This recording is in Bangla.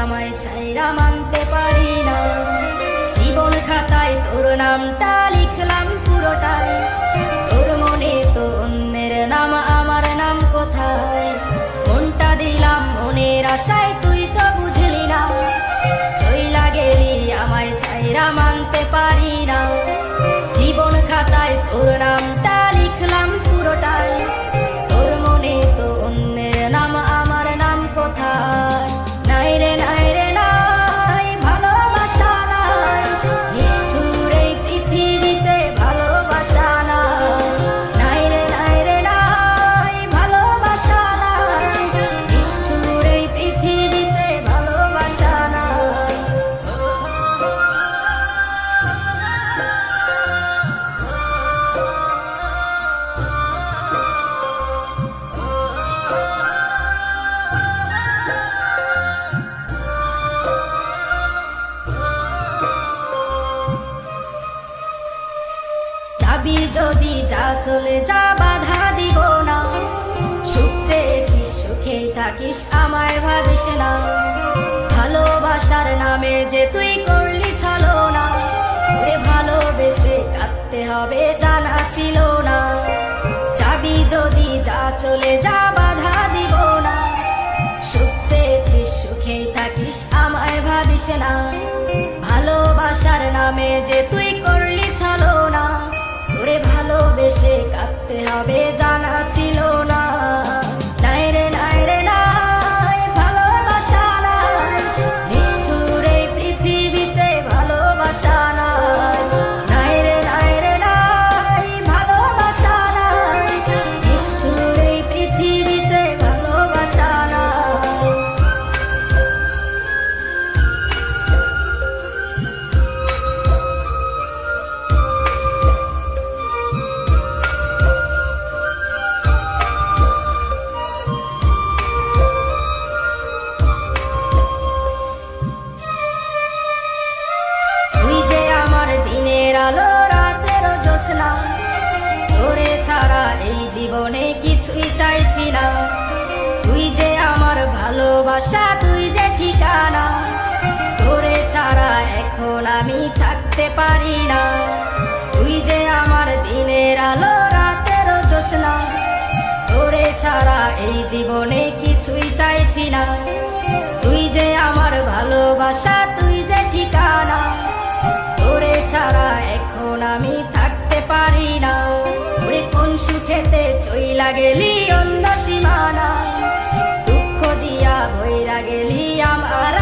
আমায় ছাইরা মানতে পারি না। জীবন খাতায় তোর নামটা লিখলাম পুরোটাই, তোর মনে তো অন্যের নাম, আমার নাম কোথায়? মনটা দিলাম মনের আশায়, তুই তো বুঝলি না, চইলা গেলি আমায় ছাইরা মানতে পারি না। জীবন খাতায় তোর নামটা লিখলাম পুরোটাই, তোর মনে তো অন্যের নাম, আমার নাম কোথায়? নাই রে নাই রে নাই, ভালোবাসা নাই, নিষ্ঠুর এই পৃথিবীতে ভালোবাসা নাই। নাই রে নাই রে নাই, ভালোবাসা নাই, নিষ্ঠুর এই পৃথিবীতে ভালোবাসা নাই। যাবি যদি যা, চলে যা, বাধা দিব না। সুখ চেয়েছিস সুখেই থাকিস, আমায় ভাবিস না। ভালোবাসার নামে যে তুই করলি ছলনা, ওরে ভালোবেসে কাঁদতে হবে জানা ছিল না। যাবি যদি যা, চলে যা, বাধা দিব না। সুখ চেয়েছিস সুখেই থাকিস, আমায় ভাবিস না। ভালোবাসার নামে যে তুই করলি ছলনা, তোরে ভালোবেসে কাঁদতে হবে জানা ছিল না। নাই রে নাই রে নাই, ভালোবাসা নাই, নিষ্ঠুর এই পৃথিবীতে ভালোবাসা নাই। নাই রে নাই রে নাই, ভালোবাসা নাই, নিষ্ঠুর এই পৃথিবীতে ভালোবাসা নাই। তুই যে আমার দিনের আলো, রাতের জ্যোৎস্না, তোরে ছাড়া এই জীবনে কিছুই চাইছি না। তুই যে আমার ভালোবাসা, তুই যে ঠিকানা, তোরে ছাড়া এখন আমি থাকতে পারি না। তুই যে আমার দিনের আলো, রাতের জ্যোৎস্না, তোরে ছাড়া এই জীবনে কিছুই চাইছি না। তুই যে আমার ভালোবাসা, তুই যে ঠিকানা, তোরে ছাড়া এখন আমি থাকতে পারি না। ওরে কোন সুখেতে চইলা গেলি অন্য সীমানা, দুঃখ দিয়া বইরা গেলি আমার